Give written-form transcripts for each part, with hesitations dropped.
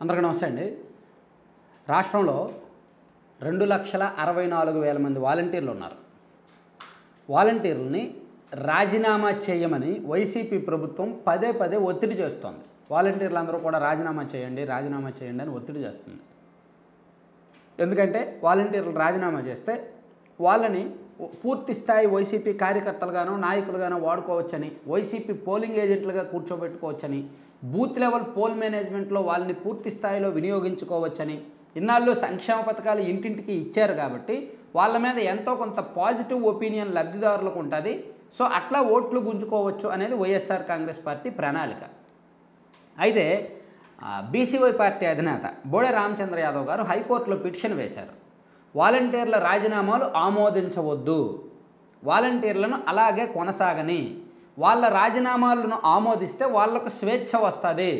అందరికీ నమస్తే అండి. రాష్ట్రంలో 2,64,000 మంది వాలంటీర్లు ఉన్నారు. వాలంటీర్లని రాజీనామా చేయమని వైసీపీ ప్రభుత్వం పదే పదే ఒత్తిడి చేస్తోంది. వాలంటీర్లందరూ కూడా రాజీనామా చేయండి అని ఒత్తిడి చేస్తుంది. ఎందుకంటే వాలంటీర్లు రాజీనామా చేస్తే వాళ్ళని పూర్తి స్థాయి వైసీపీ కార్యకర్తలుగానో నాయకులుగానో వాడుకోవచ్చని, వైసీపీ పోలింగ్ ఏజెంట్లుగా కూర్చోబెట్టుకోవచ్చని, బూత్ లెవెల్ పోల్ మేనేజ్మెంట్లో వాళ్ళని పూర్తి స్థాయిలో వినియోగించుకోవచ్చని, ఇన్నాళ్ళు సంక్షేమ పథకాలు ఇంటింటికి ఇచ్చారు కాబట్టి వాళ్ళ మీద ఎంతో కొంత పాజిటివ్ ఒపీనియన్ లబ్ధిదారులకు ఉంటుంది. సో అట్లా ఓట్లు గుంజుకోవచ్చు అనేది వైఎస్ఆర్ కాంగ్రెస్ పార్టీ ప్రణాళిక. అయితే బీసీవై పార్టీ అధినేత బోడే రామచంద్ర యాదవ్ గారు హైకోర్టులో పిటిషన్ వేశారు. వాలంటీర్ల రాజీనామాలు ఆమోదించవద్దు, వాలంటీర్లను అలాగే కొనసాగని, వాళ్ళ రాజీనామాలను ఆమోదిస్తే వాళ్లకు స్వేచ్ఛ వస్తుంది,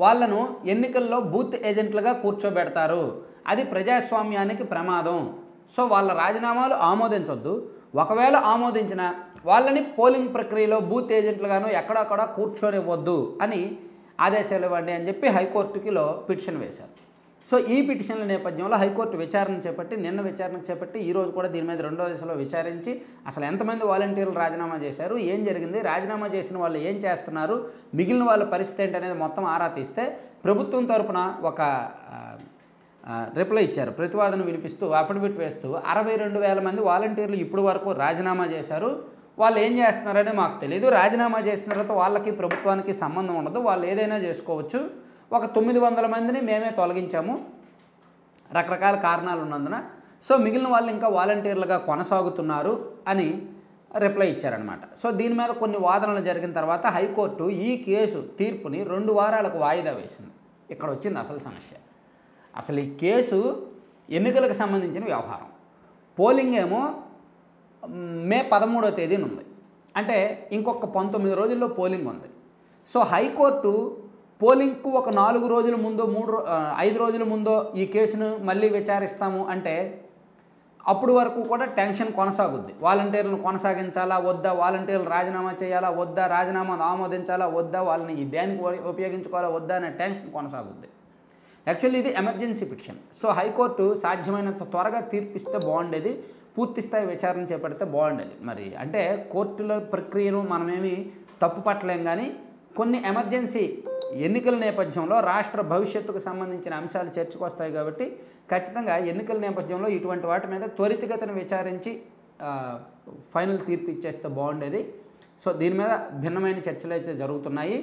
వాళ్ళను ఎన్నికల్లో బూత్ ఏజెంట్లుగా కూర్చోబెడతారు, అది ప్రజాస్వామ్యానికి ప్రమాదం. సో వాళ్ళ రాజీనామాలు ఆమోదించవద్దు, ఒకవేళ ఆమోదించిన వాళ్ళని పోలింగ్ ప్రక్రియలో బూత్ ఏజెంట్లుగాను ఎక్కడక్కడ కూర్చోనివ్వద్దు అని ఆదేశాలు ఇవ్వండి అని చెప్పి హైకోర్టుకిలో పిటిషన్ వేశారు. సో ఈ పిటిషన్ల నేపథ్యంలో హైకోర్టు నిన్న విచారణ చేపట్టి ఈరోజు కూడా దీని మీద రెండో దశలో విచారించి అసలు ఎంతమంది వాలంటీర్లు రాజీనామా చేశారు, ఏం జరిగింది, రాజీనామా చేసిన వాళ్ళు ఏం చేస్తున్నారు, మిగిలిన వాళ్ళ పరిస్థితి ఏంటనేది మొత్తం ఆరా తీస్తే ప్రభుత్వం తరపున ఒక రిప్లై ఇచ్చారు. ప్రతివాదన వినిపిస్తూ అఫిడవిట్ వేస్తూ 62,000 మంది వాలంటీర్లు ఇప్పుడు వరకు రాజీనామా చేశారు, వాళ్ళు ఏం చేస్తున్నారని మాకు తెలియదు, రాజీనామా చేసిన తర్వాత వాళ్ళకి ప్రభుత్వానికి సంబంధం ఉండదు, వాళ్ళు ఏదైనా చేసుకోవచ్చు, ఒక 900 మందిని మేమే తొలగించాము రకరకాల కారణాలు ఉన్నందున, సో మిగిలిన వాళ్ళు ఇంకా వాలంటీర్లుగా కొనసాగుతున్నారు అని రిప్లై ఇచ్చారనమాట. సో దీని మీద కొన్ని వాదనలు జరిగిన తర్వాత హైకోర్టు ఈ కేసు తీర్పుని 2 వారాలకు వాయిదా వేసింది. ఇక్కడ వచ్చింది అసలు సమస్య. అసలు ఈ కేసు ఎన్నికలకు సంబంధించిన వ్యవహారం. పోలింగ్ ఏమో మే 13వ తేదీన ఉంది, అంటే ఇంకొక 19 రోజుల్లో పోలింగ్ ఉంది. సో హైకోర్టు పోలింగ్కు ఒక 4 రోజుల ముందో 5 రోజుల ముందో ఈ కేసును మళ్ళీ విచారిస్తాము అంటే అప్పుడు వరకు కూడా టెన్షన్ కొనసాగుద్ది. వాలంటీర్లను కొనసాగించాలా వద్దా, వాలంటీర్లు రాజీనామా చేయాలా వద్దా, రాజీనామా ఆమోదించాలా వద్దా, వాళ్ళని ఈ దేనికి ఉపయోగించుకోవాలా వద్దా అనే టెన్షన్ కొనసాగుద్ది. యాక్చువల్లీ ఇది ఎమర్జెన్సీ పిటిషన్. సో హైకోర్టు సాధ్యమైనంత త్వరగా తీర్పిస్తే బాగుండేది, పూర్తి స్థాయి విచారణ చేపడితే బాగుండేది. మరి అంటే కోర్టుల ప్రక్రియను మనమేమి తప్పు పట్టలేం, కానీ కొన్ని ఎమర్జెన్సీ ఎన్నికల నేపథ్యంలో రాష్ట్ర భవిష్యత్తుకు సంబంధించిన అంశాలు చర్చకు వస్తాయి కాబట్టి ఖచ్చితంగా ఎన్నికల నేపథ్యంలో ఇటువంటి వాటి మీద త్వరితగతిన విచారించి ఫైనల్ తీర్పు ఇచ్చేస్తే బాగుండేది. సో దీని మీద భిన్నమైన చర్చలు అయితే జరుగుతున్నాయి.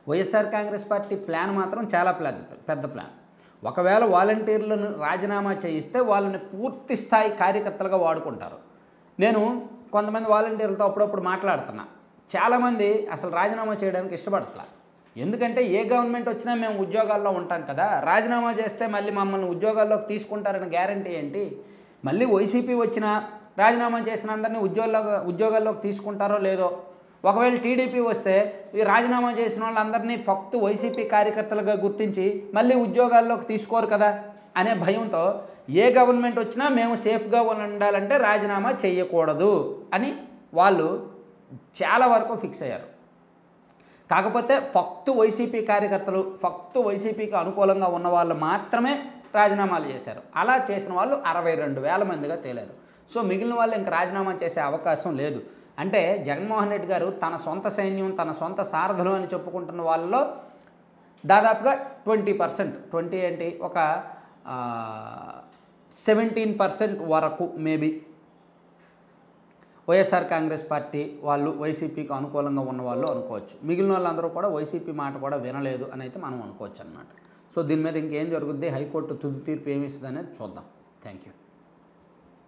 వైఎస్ఆర్ కాంగ్రెస్ పార్టీ ప్లాన్ మాత్రం చాలా పెద్ద ప్లాన్. ఒకవేళ వాలంటీర్లను రాజీనామా చేయిస్తే వాళ్ళని పూర్తి స్థాయి కార్యకర్తలుగా వాడుకుంటారు. నేను కొంతమంది వాలంటీర్లతో అప్పుడప్పుడు మాట్లాడుతున్నా, చాలామంది అసలు రాజీనామా చేయడానికి ఇష్టపడట్లా. ఎందుకంటే ఏ గవర్నమెంట్ వచ్చినా మేము ఉద్యోగాల్లో ఉంటాం కదా, రాజీనామా చేస్తే మళ్ళీ మమ్మల్ని ఉద్యోగాల్లోకి తీసుకుంటారని గ్యారంటీ ఏంటి, మళ్ళీ వైసీపీ వచ్చినా రాజీనామా చేసిన అందరినీ ఉద్యోగాల్లోకి తీసుకుంటారో లేదో, ఒకవేళ టీడీపీ వస్తే ఈ రాజీనామా చేసిన వాళ్ళందరినీ ఫక్తు వైసీపీ కార్యకర్తలుగా గుర్తించి మళ్ళీ ఉద్యోగాల్లోకి తీసుకోరు కదా అనే భయంతో ఏ గవర్నమెంట్ వచ్చినా మేము సేఫ్గా ఉండాలంటే రాజీనామా చేయకూడదు అని వాళ్ళు చాలా వరకు ఫిక్స్ అయ్యారు. కాకపోతే ఫక్తు వైసీపీ కార్యకర్తలు, ఫక్తు వైసీపీకి అనుకూలంగా ఉన్న వాళ్ళు మాత్రమే రాజీనామాలు చేశారు. అలా చేసిన వాళ్ళు 62,000 మందిగా తేలారు. సో మిగిలిన వాళ్ళు ఇంకా రాజీనామా చేసే అవకాశం లేదు. అంటే జగన్మోహన్ రెడ్డి గారు తన సొంత సైన్యం, తన సొంత సారథులు అని చెప్పుకుంటున్న వాళ్ళలో దాదాపుగా 20% ఏంటి ఒక 17% వరకు మేబీ వైఎస్ఆర్ కాంగ్రెస్ పార్టీ వాళ్ళు వైసీపీకి అనుకూలంగా ఉన్న వాళ్ళు అనుకోవచ్చు. మిగిలిన వాళ్ళందరూ కూడా వైసీపీ మాట కూడా వినలేదు అని అయితే మనం అనుకోవచ్చు అన్నమాట. సో దీని మీద ఇంకేం జరుగుద్ది, హైకోర్టు తుది తీర్పు ఏమి ఇస్తుంది అనేది చూద్దాం. Thank you.